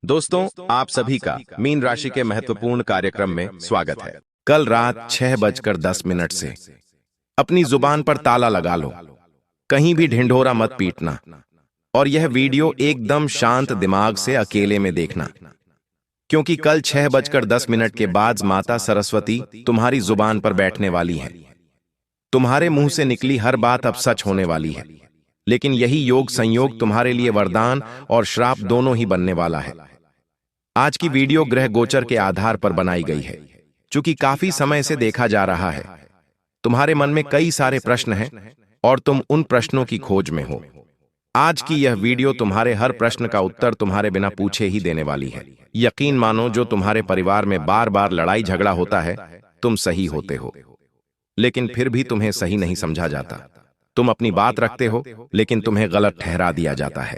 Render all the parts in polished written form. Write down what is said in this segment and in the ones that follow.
दोस्तों, आप सभी का मीन राशि के महत्वपूर्ण कार्यक्रम में स्वागत है। कल रात 6:10 से अपनी जुबान पर ताला लगा लो, कहीं भी ढिंढोरा मत पीटना और यह वीडियो एकदम शांत दिमाग से अकेले में देखना, क्योंकि कल 6:10 के बाद माता सरस्वती तुम्हारी जुबान पर बैठने वाली है। तुम्हारे मुंह से निकली हर बात अब सच होने वाली है, लेकिन यही योग संयोग तुम्हारे लिए वरदान और श्राप दोनों ही बनने वाला है। आज की वीडियो ग्रह गोचर के आधार पर बनाई गई है, चूंकि काफी समय से देखा जा रहा है तुम्हारे मन में कई सारे प्रश्न हैं और तुम उन प्रश्नों की खोज में हो। आज की यह वीडियो तुम्हारे हर प्रश्न का उत्तर तुम्हारे बिना पूछे ही देने वाली है। यकीन मानो, जो तुम्हारे परिवार में बार बार लड़ाई झगड़ा होता है, तुम सही होते हो लेकिन फिर भी तुम्हें सही नहीं समझा जाता। तुम अपनी बात रखते हो लेकिन तुम्हें गलत ठहरा दिया जाता है।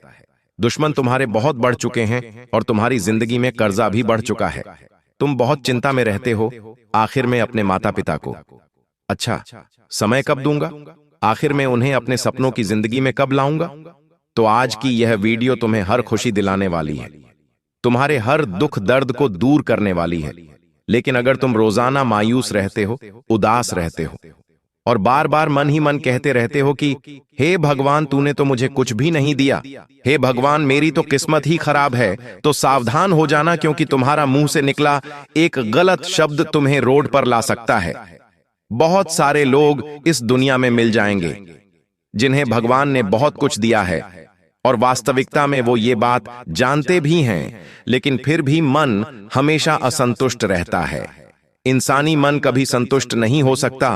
दुश्मन तुम्हारे बहुत बढ़ चुके हैं और तुम्हारी जिंदगी में कर्जा भी बढ़ चुका है। तुम बहुत चिंता में रहते हो आखिर में अपने माता पिता को। अच्छा, समय कब दूंगा, आखिर में उन्हें अपने सपनों की जिंदगी में कब लाऊंगा। तो आज की यह वीडियो तुम्हें हर खुशी दिलाने वाली है, तुम्हारे हर दुख दर्द को दूर करने वाली है। लेकिन अगर तुम रोजाना मायूस रहते हो, उदास रहते हो और बार बार मन ही मन कहते रहते हो कि हे भगवान, तूने तो मुझे कुछ भी नहीं दिया, हे भगवान मेरी तो किस्मत ही खराब है, तो सावधान हो जाना, क्योंकि तुम्हारा मुंह से निकला एक गलत शब्द तुम्हें रोड पर ला सकता है। बहुत सारे लोग इस दुनिया में मिल जाएंगे जिन्हें भगवान ने बहुत कुछ दिया है और वास्तविकता में वो ये बात जानते भी हैं, लेकिन फिर भी मन हमेशा असंतुष्ट रहता है। इंसानी मन कभी संतुष्ट नहीं हो सकता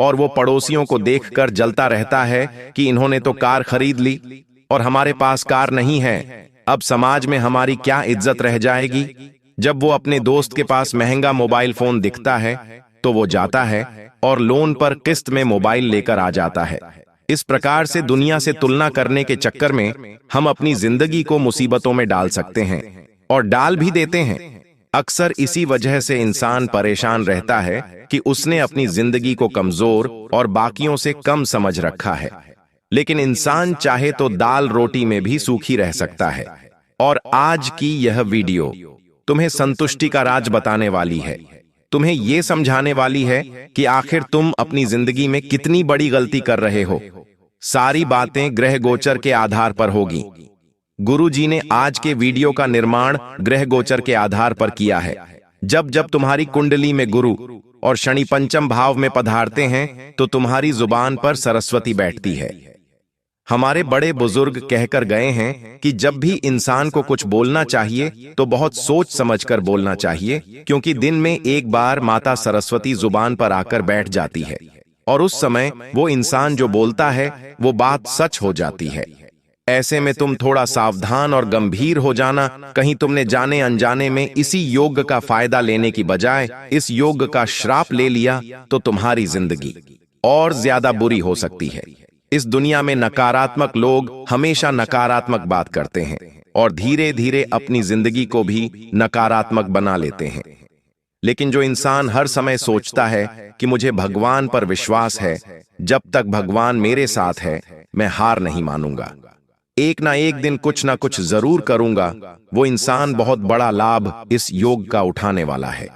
और वो पड़ोसियों को देखकर जलता रहता है कि इन्होंने तो कार खरीद ली और हमारे पास कार नहीं है। अब समाज में हमारी क्या इज्जत रह जाएगी। जब वो अपने दोस्त के पास महंगा मोबाइल फोन दिखता है तो वो जाता है और लोन पर किस्त में मोबाइल लेकर आ जाता है। इस प्रकार से दुनिया से तुलना करने के चक्कर में हम अपनी जिंदगी को मुसीबतों में डाल सकते हैं और डाल भी देते हैं। अक्सर इसी वजह से इंसान परेशान रहता है कि उसने अपनी जिंदगी को कमजोर और बाकियों से कम समझ रखा है। लेकिन इंसान चाहे तो दाल रोटी में भी सूखी रह सकता है। और आज की यह वीडियो तुम्हें संतुष्टि का राज बताने वाली है, तुम्हें यह समझाने वाली है कि आखिर तुम अपनी जिंदगी में कितनी बड़ी गलती कर रहे हो। सारी बातें ग्रह गोचर के आधार पर होगी। गुरुजी ने आज के वीडियो का निर्माण ग्रह गोचर के आधार पर किया है। जब जब तुम्हारी कुंडली में गुरु और शनि पंचम भाव में पधारते हैं तो तुम्हारी जुबान पर सरस्वती बैठती है। हमारे बड़े बुजुर्ग कहकर गए हैं कि जब भी इंसान को कुछ बोलना चाहिए तो बहुत सोच समझकर बोलना चाहिए, क्योंकि दिन में एक बार माता सरस्वती जुबान पर आकर बैठ जाती है और उस समय वो इंसान जो बोलता है वो बात सच हो जाती है। ऐसे में तुम थोड़ा सावधान और गंभीर हो जाना। कहीं तुमने जाने अनजाने में इसी योग का फायदा लेने की बजाय इस योग का श्राप ले लिया तो तुम्हारी जिंदगी और ज्यादा बुरी हो सकती है। इस दुनिया में नकारात्मक लोग हमेशा नकारात्मक बात करते हैं और धीरे धीरे अपनी जिंदगी को भी नकारात्मक बना लेते हैं। लेकिन जो इंसान हर समय सोचता है कि मुझे भगवान पर विश्वास है, जब तक भगवान मेरे साथ है मैं हार नहीं मानूंगा, एक ना एक दिन कुछ ना कुछ जरूर करूंगा, वो इंसान बहुत बड़ा लाभ इस योग का उठाने वाला है।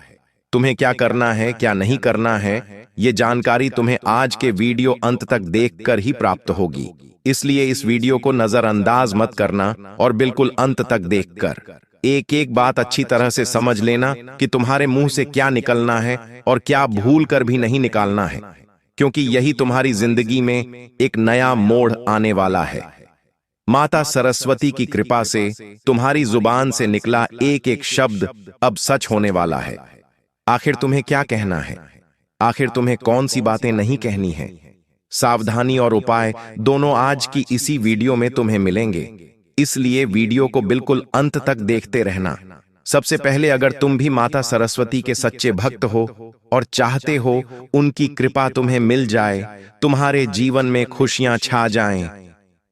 तुम्हें क्या करना है, क्या नहीं करना है, ये जानकारी तुम्हें आज के वीडियो अंत तक देखकर ही प्राप्त होगी। इसलिए इस वीडियो को नजरअंदाज मत करना और बिल्कुल अंत तक देखकर एक एक बात अच्छी तरह से समझ लेना कि तुम्हारे मुंह से क्या निकलना है और क्या भूल कर भी नहीं निकालना है, क्योंकि यही तुम्हारी जिंदगी में एक नया मोड़ आने वाला है। माता सरस्वती की कृपा से तुम्हारी जुबान से निकला एक एक शब्द अब सच होने वाला है। आखिर तुम्हें क्या कहना है, आखिर तुम्हें कौन सी बातें नहीं कहनी है। सावधानी और उपाय दोनों आज की इसी वीडियो में तुम्हें मिलेंगे, इसलिए वीडियो को बिल्कुल अंत तक देखते रहना। सबसे पहले, अगर तुम भी माता सरस्वती के सच्चे भक्त हो और चाहते हो उनकी कृपा तुम्हें मिल जाए, तुम्हारे जीवन में खुशियां छा जाएं,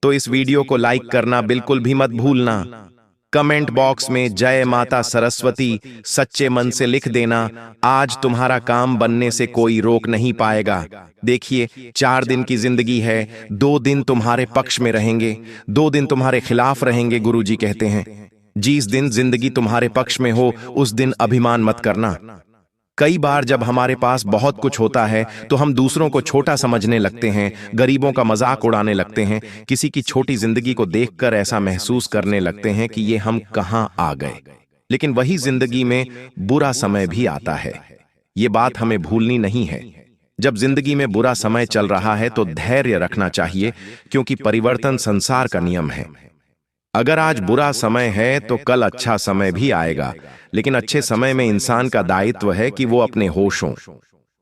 तो इस वीडियो को लाइक करना बिल्कुल भी मत भूलना। कमेंट बॉक्स में जय माता सरस्वती सच्चे मन से लिख देना। आज तुम्हारा काम बनने से कोई रोक नहीं पाएगा। देखिए, 4 दिन की जिंदगी है, 2 दिन तुम्हारे पक्ष में रहेंगे, 2 दिन तुम्हारे खिलाफ रहेंगे, गुरुजी कहते हैं। जिस दिन जिंदगी तुम्हारे पक्ष में हो उस दिन अभिमान मत करना। कई बार जब हमारे पास बहुत कुछ होता है तो हम दूसरों को छोटा समझने लगते हैं, गरीबों का मजाक उड़ाने लगते हैं, किसी की छोटी जिंदगी को देखकर ऐसा महसूस करने लगते हैं कि ये हम कहां आ गए। लेकिन वही जिंदगी में बुरा समय भी आता है, ये बात हमें भूलनी नहीं है। जब जिंदगी में बुरा समय चल रहा है तो धैर्य रखना चाहिए, क्योंकि परिवर्तन संसार का नियम है। अगर आज बुरा समय है तो कल अच्छा समय भी आएगा, लेकिन अच्छे समय में इंसान का दायित्व है कि वो अपने होशों,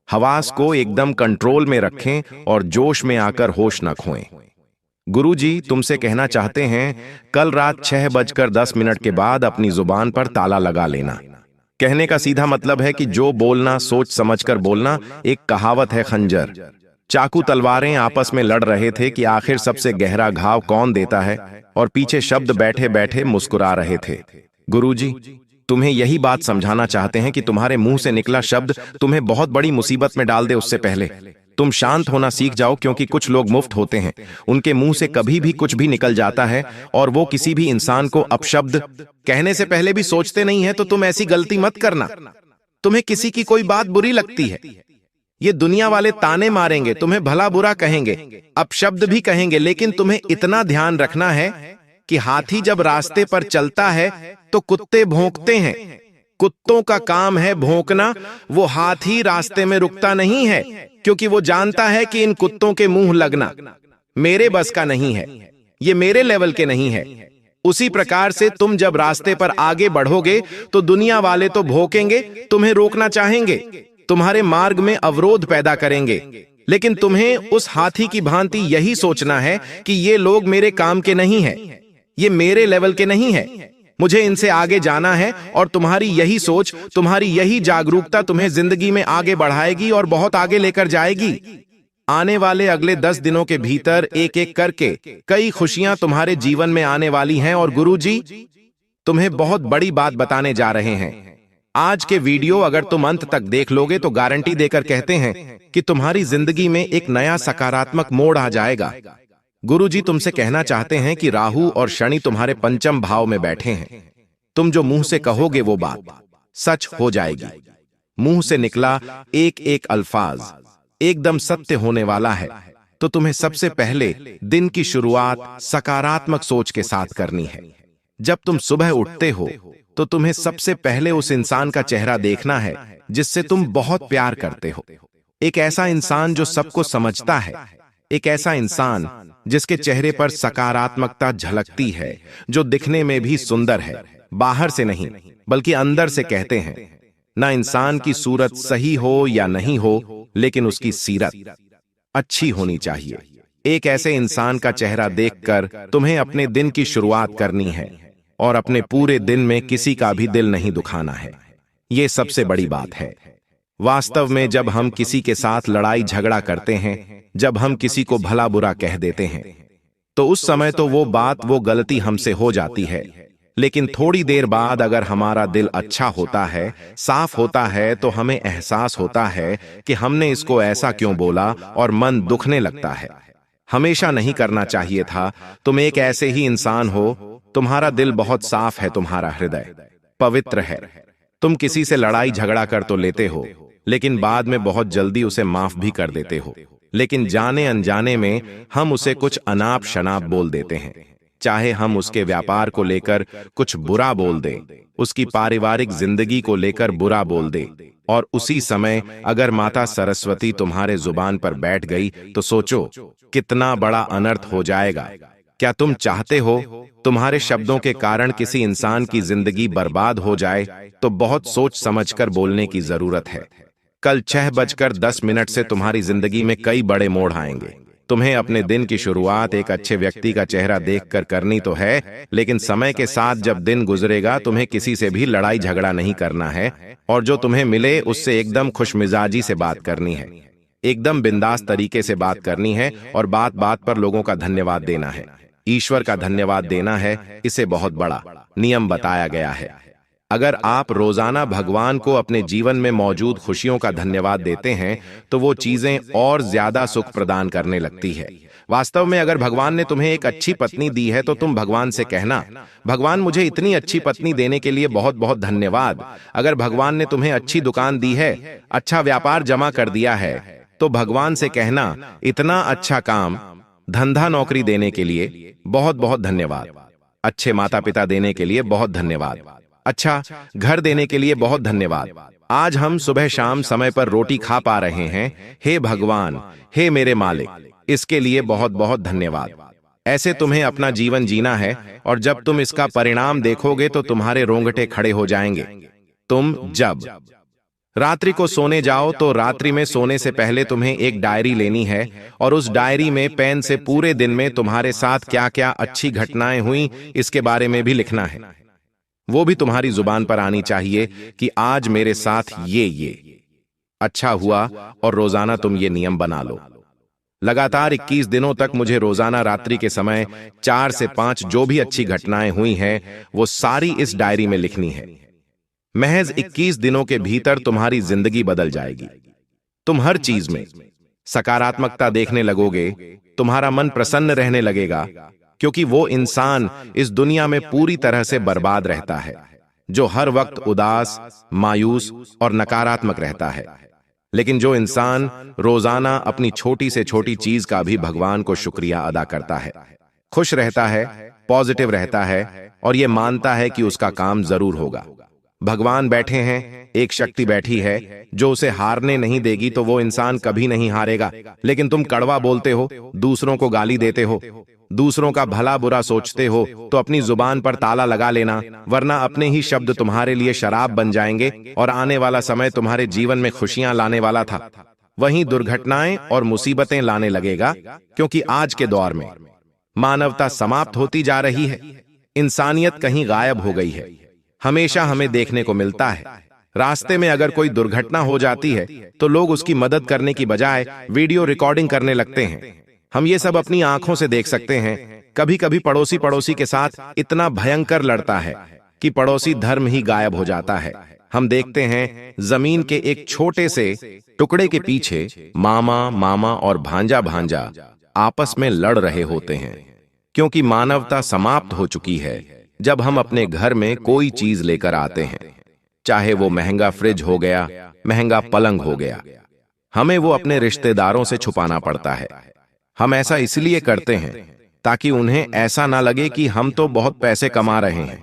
हवास को एकदम कंट्रोल में रखें और जोश में आकर होश न खोएं। गुरुजी तुमसे कहना चाहते हैं, कल रात 6:10 के बाद अपनी जुबान पर ताला लगा लेना। कहने का सीधा मतलब है कि जो बोलना सोच समझकर बोलना। एक कहावत है, खंजर चाकू तलवारें आपस में लड़ रहे थे कि आखिर सबसे गहरा घाव कौन देता है, और पीछे शब्द बैठे बैठे मुस्कुरा रहे थे। गुरुजी तुम्हें यही बात समझाना चाहते हैं कि तुम्हारे मुंह से निकला शब्द तुम्हें बहुत बड़ी मुसीबत में डाल दे, उससे पहले तुम शांत होना सीख जाओ। क्योंकि कुछ लोग मुफ्त होते हैं, उनके मुंह से कभी भी कुछ भी निकल जाता है, और वो किसी भी इंसान को अपशब्द कहने से पहले भी सोचते नहीं है। तो तुम ऐसी गलती मत करना। तुम्हें किसी की कोई बात बुरी लगती है, ये दुनिया वाले ताने मारेंगे, तुम्हें भला बुरा कहेंगे, अपशब्द भी कहेंगे, लेकिन तुम्हें इतना ध्यान रखना है कि हाथी जब रास्ते पर चलता है तो कुत्ते भौंकते हैं। कुत्तों का काम है भौंकना, वो हाथी रास्ते में रुकता नहीं है, क्योंकि वो जानता है कि इन कुत्तों के मुंह लगना मेरे बस का नहीं है, ये मेरे लेवल के नहीं है। उसी प्रकार से तुम जब रास्ते पर आगे बढ़ोगे तो दुनिया वाले तो भौंकेंगे, तुम्हें रोकना चाहेंगे, तुम्हारे मार्ग में अवरोध पैदा करेंगे, लेकिन तुम्हें उस हाथी की भांति यही सोचना है कि ये लोग मेरे काम के नहीं हैं, ये मेरे लेवल के नहीं है, मुझे इनसे आगे जाना है। और तुम्हारी यही सोच, तुम्हारी यही जागरूकता तुम्हें जिंदगी में आगे बढ़ाएगी और बहुत आगे लेकर जाएगी। आने वाले अगले 10 दिनों के भीतर एक एक करके कई खुशियां तुम्हारे जीवन में आने वाली हैं। और गुरुजी तुम्हें बहुत बड़ी बात बताने जा रहे हैं। आज के वीडियो अगर तुम अंत तक देख लोगे तो गारंटी देकर कहते हैं कि तुम्हारी जिंदगी में एक नया सकारात्मक मोड़ आ जाएगा। गुरुजी तुमसे कहना चाहते हैं कि राहु और शनि तुम्हारे पंचम भाव में बैठे हैं। तुम जो मुंह से कहोगे वो बात सच हो जाएगी। मुंह से निकला एक एक अल्फाज एकदम सत्य होने वाला है। तो तुम्हें सबसे पहले दिन की शुरुआत सकारात्मक सोच के साथ करनी है। जब तुम सुबह उठते हो तो तुम्हें सबसे पहले उस इंसान का चेहरा देखना है जिससे तुम बहुत प्यार करते हो। एक ऐसा इंसान जो सबको समझता है, एक ऐसा इंसान जिसके चेहरे पर सकारात्मकता झलकती है, जो दिखने में भी सुंदर है, बाहर से नहीं बल्कि अंदर से। कहते हैं ना, इंसान की सूरत सही हो या नहीं हो, लेकिन उसकी सीरत अच्छी होनी चाहिए। एक ऐसे इंसान का चेहरा देखकर तुम्हें अपने दिन की शुरुआत करनी है और अपने पूरे दिन में किसी का भी दिल नहीं दुखाना है। यह सबसे बड़ी बात है। वास्तव में जब हम किसी के साथ लड़ाई झगड़ा करते हैं, जब हम किसी को भला बुरा कह देते हैं, तो उस समय तो वो बात, वो गलती हमसे हो जाती है। लेकिन थोड़ी देर बाद अगर हमारा दिल अच्छा होता है, साफ होता है, तो हमें एहसास होता है कि हमने इसको ऐसा क्यों बोला, और मन दुखने लगता है। हमेशा नहीं करना चाहिए था। तुम एक ऐसे ही इंसान हो, तुम्हारा दिल बहुत साफ है, तुम्हारा हृदय पवित्र है। तुम किसी से लड़ाई झगड़ा कर तो लेते हो, लेकिन बाद में बहुत जल्दी उसे माफ भी कर देते हो। लेकिन जाने अनजाने में हम उसे कुछ अनाप शनाप बोल देते हैं। चाहे हम उसके व्यापार को लेकर कुछ बुरा बोल दें, उसकी पारिवारिक जिंदगी को लेकर बुरा बोल दें, और उसी समय अगर माता सरस्वती तुम्हारे जुबान पर बैठ गई तो सोचो कितना बड़ा अनर्थ हो जाएगा। क्या तुम चाहते हो तुम्हारे शब्दों के कारण किसी इंसान की जिंदगी बर्बाद हो जाए? तो बहुत सोच समझकर बोलने की जरूरत है। कल 6:10 से तुम्हारी जिंदगी में कई बड़े मोड़ आएंगे। तुम्हें अपने दिन की शुरुआत एक अच्छे व्यक्ति का चेहरा देखकर करनी तो है, लेकिन समय के साथ जब दिन गुजरेगा तुम्हें किसी से भी लड़ाई झगड़ा नहीं करना है, और जो तुम्हें मिले उससे एकदम खुशमिजाजी से बात करनी है, एकदम बिंदास तरीके से बात करनी है, और बात बात पर लोगों का धन्यवाद देना है, ईश्वर का धन्यवाद देना है। इसे बहुत बड़ा नियम बताया गया है। अगर आप रोजाना भगवान को अपने जीवन में मौजूद खुशियों का धन्यवाद देते हैं तो वो चीजें और ज्यादा सुख प्रदान करने लगती है। वास्तव में अगर भगवान ने तुम्हें एक अच्छी पत्नी दी है तो तुम भगवान से कहना, भगवान मुझे इतनी अच्छी पत्नी देने के लिए बहुत बहुत धन्यवाद। अगर भगवान ने तुम्हें अच्छी दुकान दी है, अच्छा व्यापार जमा कर दिया है, तो भगवान से कहना, इतना अच्छा काम धंधा नौकरी देने के लिए बहुत बहुत धन्यवाद। अच्छे माता पिता देने के लिए बहुत धन्यवाद। अच्छा घर देने के लिए बहुत धन्यवाद। आज हम सुबह शाम समय पर रोटी खा पा रहे हैं, हे भगवान, हे मेरे मालिक, इसके लिए बहुत बहुत धन्यवाद। ऐसे तुम्हें अपना जीवन जीना है और जब तुम इसका परिणाम देखोगे तो तुम्हारे रोंगटे खड़े हो जाएंगे। तुम जब रात्रि को सोने जाओ तो रात्रि में सोने से पहले तुम्हें एक डायरी लेनी है और उस डायरी में पेन से पूरे दिन में तुम्हारे साथ क्या क्या अच्छी घटनाएं हुई इसके बारे में भी लिखना है। वो भी तुम्हारी जुबान पर आनी चाहिए कि आज मेरे साथ ये अच्छा हुआ, और रोजाना तुम ये नियम बना लो। लगातार 21 दिनों तक मुझे रोजाना रात्रि के समय 4 से 5 जो भी अच्छी घटनाएं हुई हैं वो सारी इस डायरी में लिखनी है। महज 21 दिनों के भीतर तुम्हारी जिंदगी बदल जाएगी। तुम हर चीज में सकारात्मकता देखने लगोगे, तुम्हारा मन प्रसन्न रहने लगेगा, क्योंकि वो इंसान इस दुनिया में पूरी तरह से बर्बाद रहता है जो हर वक्त उदास, मायूस और नकारात्मक रहता है। लेकिन जो इंसान रोजाना अपनी छोटी से छोटी चीज का भी भगवान को शुक्रिया अदा करता है, खुश रहता है, पॉजिटिव रहता है और ये मानता है कि उसका काम जरूर होगा। भगवान बैठे हैं, एक शक्ति बैठी है जो उसे हारने नहीं देगी, तो वो इंसान कभी नहीं हारेगा। लेकिन तुम कड़वा बोलते हो, दूसरों को गाली देते हो, दूसरों का भला बुरा सोचते हो, तो अपनी जुबान पर ताला लगा लेना, वरना अपने ही शब्द तुम्हारे लिए शराब बन जाएंगे और आने वाला समय तुम्हारे जीवन में खुशियां लाने वाला था वहीं दुर्घटनाएं और मुसीबतें लाने लगेगा, क्योंकि आज के दौर में मानवता समाप्त होती जा रही है। इंसानियत कहीं गायब हो गई है। हमेशा हमें देखने को मिलता है, रास्ते में अगर कोई दुर्घटना हो जाती है तो लोग उसकी मदद करने की बजाय वीडियो रिकॉर्डिंग करने लगते हैं। हम ये सब अपनी आंखों से देख सकते हैं। कभी कभी पड़ोसी के साथ इतना भयंकर लड़ता है कि पड़ोसी धर्म ही गायब हो जाता है। हम देखते हैं जमीन के एक छोटे से टुकड़े के पीछे मामा और भांजा आपस में लड़ रहे होते हैं, क्योंकि मानवता समाप्त हो चुकी है। जब हम अपने घर में कोई चीज लेकर आते हैं, चाहे वो महंगा फ्रिज हो गया, महंगा पलंग हो गया, हमें वो अपने रिश्तेदारों से छुपाना पड़ता है। हम ऐसा इसलिए करते हैं ताकि उन्हें ऐसा ना लगे कि हम तो बहुत पैसे कमा रहे हैं,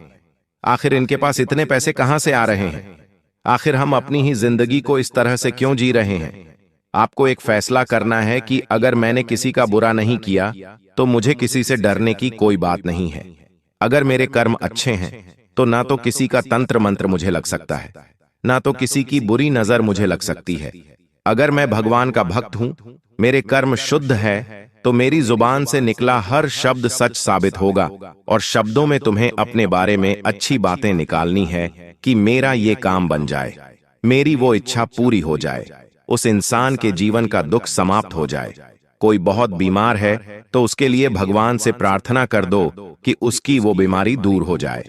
आखिर इनके पास इतने पैसे कहां से आ रहे हैं, आखिर हम अपनी ही जिंदगी को इस तरह से क्यों जी रहे हैं। आपको एक फैसला करना है कि अगर मैंने किसी का बुरा नहीं किया तो मुझे किसी से डरने की कोई बात नहीं है। अगर मेरे कर्म अच्छे हैं तो ना तो किसी का तंत्र मंत्र मुझे लग सकता है, ना तो किसी की बुरी नजर मुझे लग सकती है। अगर मैं भगवान का भक्त हूं, मेरे कर्म शुद्ध है, तो मेरी जुबान से निकला हर शब्द सच साबित होगा और शब्दों में तुम्हें अपने बारे में अच्छी बातें निकालनी है कि मेरा ये काम बन जाए, मेरी वो इच्छा पूरी हो जाए, उस इंसान के जीवन का दुख समाप्त हो जाए। कोई बहुत बीमार है तो उसके लिए भगवान से प्रार्थना कर दो कि उसकी वो बीमारी दूर हो जाए।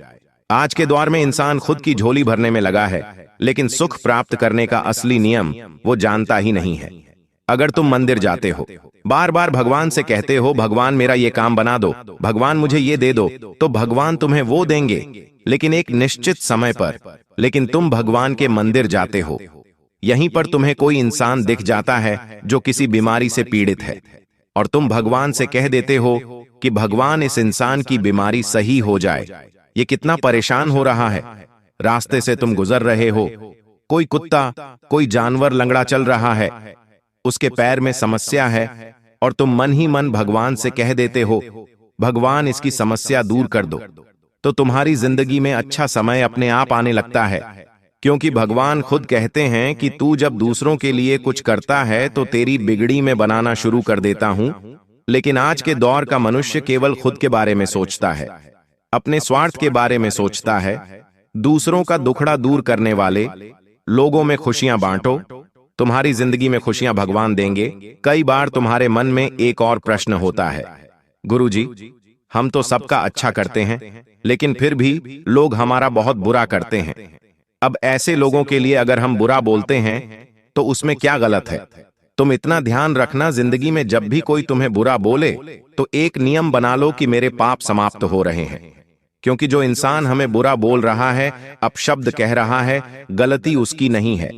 आज के दौर में इंसान खुद की झोली भरने में लगा है, लेकिन सुख प्राप्त करने का असली नियम वो जानता ही नहीं है। अगर तुम मंदिर जाते हो, बार बार भगवान से कहते हो, भगवान मेरा ये काम बना दो, भगवान मुझे ये दे दो, तो भगवान तुम्हें वो देंगे, लेकिन एक निश्चित समय पर। लेकिन तुम भगवान के मंदिर जाते हो, यहीं पर तुम्हें कोई इंसान दिख जाता है जो किसी बीमारी से पीड़ित है, और तुम भगवान से कह देते हो कि भगवान इस इंसान की बीमारी सही हो जाए। ये कितना परेशान हो रहा है। रास्ते से तुम गुजर रहे हो, कोई कुत्ता, कोई जानवर लंगड़ा चल रहा है, उसके पैर में समस्या है, और तुम मन ही मन भगवान से कह देते हो, भगवान इसकी समस्या दूर कर दो, तो तुम्हारी जिंदगी में अच्छा समय अपने आप आने लगता है। क्योंकि भगवान खुद कहते हैं कि तू जब दूसरों के लिए कुछ करता है तो तेरी बिगड़ी में बनाना शुरू कर देता हूं। लेकिन आज के दौर का मनुष्य केवल खुद के बारे में सोचता है, अपने स्वार्थ के बारे में सोचता है। दूसरों का दुखड़ा दूर करने वाले लोगों में खुशियां बांटो, तुम्हारी जिंदगी में खुशियां भगवान देंगे। कई बार तुम्हारे मन में एक और प्रश्न होता है, गुरुजी, हम तो सबका अच्छा करते हैं, लेकिन फिर भी लोग हमारा बहुत बुरा करते हैं। अब ऐसे लोगों के लिए अगर हम बुरा बोलते हैं तो उसमें क्या गलत है? तुम इतना ध्यान रखना, जिंदगी में जब भी कोई तुम्हें बुरा बोले तो एक नियम बना लो कि मेरे पाप समाप्त हो रहे हैं। क्योंकि जो इंसान हमें बुरा बोल रहा है, अपशब्द कह रहा है, गलती उसकी नहीं है।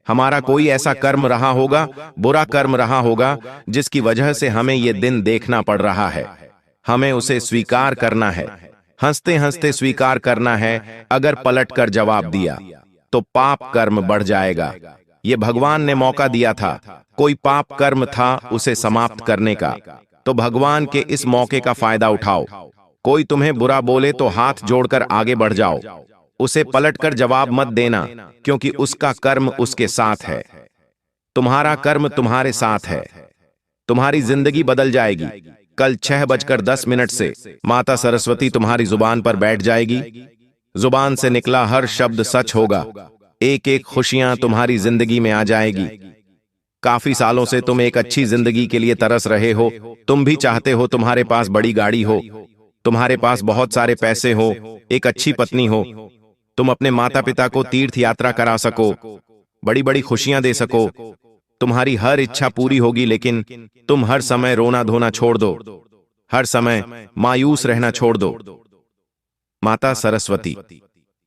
हमारा कोई ऐसा कर्म रहा होगा, बुरा कर्म रहा होगा, जिसकी वजह से हमें ये दिन देखना पड़ रहा है। हमें उसे स्वीकार करना है, हंसते हंसते स्वीकार करना है। अगर पलट कर जवाब दिया तो पाप कर्म बढ़ जाएगा। ये भगवान ने मौका दिया था, कोई पाप कर्म था उसे समाप्त करने का, तो भगवान के इस मौके का फायदा उठाओ। कोई तुम्हें बुरा बोले तो हाथ जोड़कर आगे बढ़ जाओ, उसे पलटकर जवाब मत देना, क्योंकि उसका कर्म उसके साथ है, तुम्हारा कर्म तुम्हारे साथ है। तुम्हारी जिंदगी बदल जाएगी। कल 6:10 से माता सरस्वती तुम्हारी जुबान पर बैठ जाएगी। जुबान से निकला हर शब्द सच होगा। एक एक खुशियां तुम्हारी जिंदगी में आ जाएगी। काफी सालों से तुम एक अच्छी जिंदगी के लिए तरस रहे हो। तुम भी चाहते हो तुम्हारे पास बड़ी गाड़ी हो, तुम्हारे पास बहुत सारे पैसे हो, एक अच्छी पत्नी हो, तुम अपने माता पिता को तीर्थ यात्रा करा सको, बड़ी बड़ी खुशियां दे सको। तुम्हारी हर इच्छा पूरी होगी, लेकिन तुम हर समय रोना धोना छोड़ दो, हर समय मायूस रहना छोड़ दो। माता सरस्वती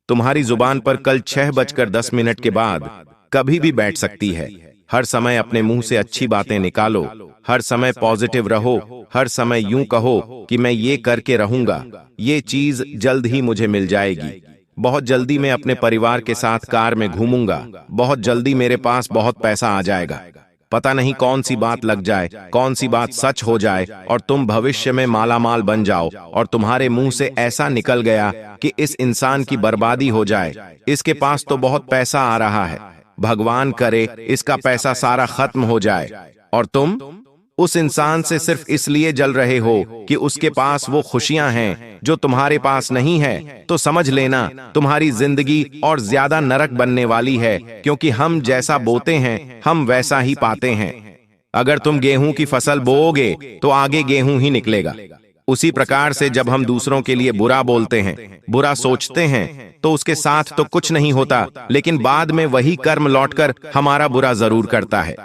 तुम्हारी जुबान पर कल 6:10 के बाद कभी भी बैठ सकती है। हर समय अपने मुंह से अच्छी बातें निकालो, हर समय पॉजिटिव रहो, हर समय यूं कहो कि मैं ये करके रहूंगा, ये चीज जल्द ही मुझे मिल जाएगी, बहुत जल्दी मैं अपने परिवार के साथ कार में घूमूंगा, बहुत जल्दी मेरे पास बहुत पैसा आ जाएगा। पता नहीं कौन सी बात लग जाए, कौन सी बात सच हो जाए और तुम भविष्य में मालामाल बन जाओ और तुम्हारे मुंह से ऐसा निकल गया कि इस इंसान की बर्बादी हो जाए, इसके पास तो बहुत पैसा आ रहा है, भगवान करे इसका पैसा सारा खत्म हो जाए, और तुम उस इंसान से सिर्फ इसलिए जल रहे हो कि उसके पास वो खुशियां हैं जो तुम्हारे पास नहीं है, तो समझ लेना तुम्हारी जिंदगी और ज्यादा नरक बनने वाली है। क्योंकि हम जैसा बोते हैं हम वैसा ही पाते हैं। अगर तुम गेहूं की फसल बोओगे तो आगे गेहूं ही निकलेगा। उसी प्रकार से जब हम दूसरों के लिए बुरा बोलते हैं, बुरा सोचते हैं, तो उसके साथ तो कुछ नहीं होता, लेकिन बाद में वही कर्म लौटकर हमारा बुरा जरूर करता है।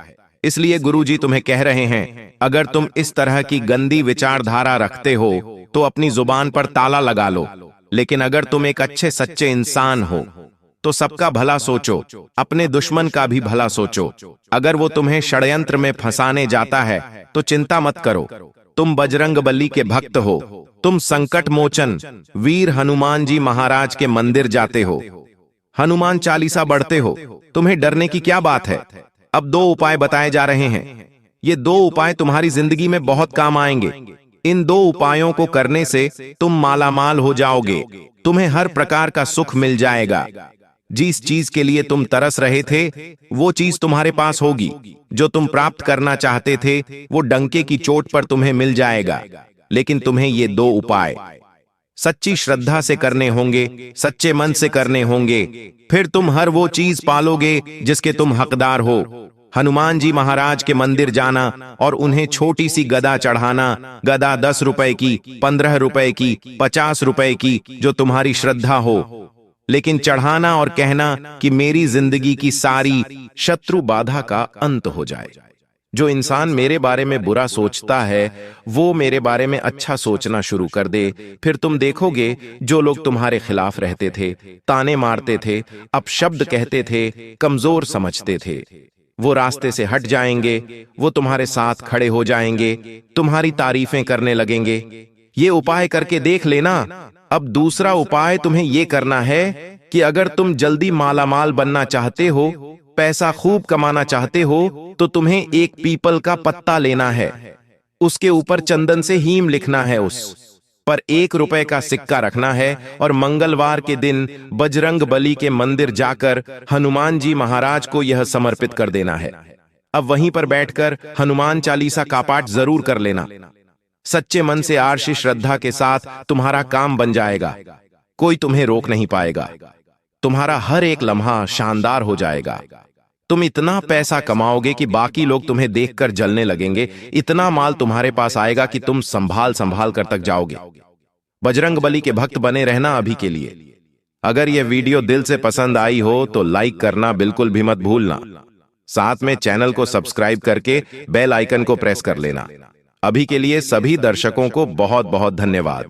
इसलिए गुरुजी तुम्हें कह रहे हैं, अगर तुम इस तरह की गंदी विचारधारा रखते हो तो अपनी जुबान पर ताला लगा लो। लेकिन अगर तुम एक अच्छे सच्चे इंसान हो तो सबका भला सोचो, अपने दुश्मन का भी भला सोचो। अगर वो तुम्हें षड्यंत्र में फंसाने जाता है तो चिंता मत करो, तुम बजरंगबली के भक्त हो, तुम संकट मोचन वीर हनुमान जी महाराज के मंदिर जाते हो, हनुमान चालीसा पढ़ते हो, तुम्हें डरने की क्या बात है। अब 2 उपाय बताए जा रहे हैं, ये 2 उपाय तुम्हारी जिंदगी में बहुत काम आएंगे। इन 2 उपायों को करने से तुम मालामाल हो जाओगे, तुम्हें हर प्रकार का सुख मिल जाएगा। जिस चीज के लिए तुम तरस रहे थे वो चीज तुम्हारे पास होगी, जो तुम प्राप्त करना चाहते थे वो डंके की चोट पर तुम्हें मिल जाएगा। लेकिन तुम्हें ये 2 उपाय सच्ची श्रद्धा से करने होंगे, सच्चे मन से करने होंगे, फिर तुम हर वो चीज पालोगे जिसके तुम हकदार हो। हनुमान जी महाराज के मंदिर जाना और उन्हें छोटी सी गदा चढ़ाना, गदा 10 रुपए की, 15 रुपए की, 50 रुपए की, जो तुम्हारी श्रद्धा हो, लेकिन चढ़ाना और कहना कि मेरी जिंदगी की सारी शत्रु बाधा का अंत हो जाए। जो इंसान मेरे बारे में बुरा सोचता है वो मेरे बारे में अच्छा सोचना शुरू कर दे। फिर तुम देखोगे जो लोग तुम्हारे खिलाफ रहते थे, ताने मारते थे, अपशब्द कहते थे, कमजोर समझते थे, वो रास्ते से हट जाएंगे, वो तुम्हारे साथ खड़े हो जाएंगे, तुम्हारी तारीफें करने लगेंगे। ये उपाय करके देख लेना। अब दूसरा उपाय तुम्हें ये करना है कि अगर तुम जल्दी मालामाल बनना चाहते हो, पैसा खूब कमाना चाहते हो, तो तुम्हें एक पीपल का पत्ता लेना है, उसके ऊपर चंदन से हीम लिखना है, उस पर 1 रुपए का सिक्का रखना है और मंगलवार के दिन बजरंगबली के मंदिर जाकर हनुमान जी महाराज को यह समर्पित कर देना है। अब वहीं पर बैठकर हनुमान चालीसा का पाठ जरूर कर लेना। सच्चे मन से आर्षी श्रद्धा के साथ तुम्हारा काम बन जाएगा, कोई तुम्हें रोक नहीं पाएगा, तुम्हारा हर एक लम्हा शानदार हो जाएगा। तुम इतना पैसा कमाओगे कि बाकी लोग तुम्हें देखकर जलने लगेंगे, इतना माल तुम्हारे पास आएगा कि तुम संभाल संभाल कर तक जाओगे। बजरंगबली के भक्त बने रहना अभी के लिए। अगर यह वीडियो दिल से पसंद आई हो तो लाइक करना बिल्कुल भी मत भूलना। साथ में चैनल को सब्सक्राइब करके बेल आइकन को प्रेस कर लेना। अभी के लिए सभी दर्शकों को बहुत बहुत धन्यवाद।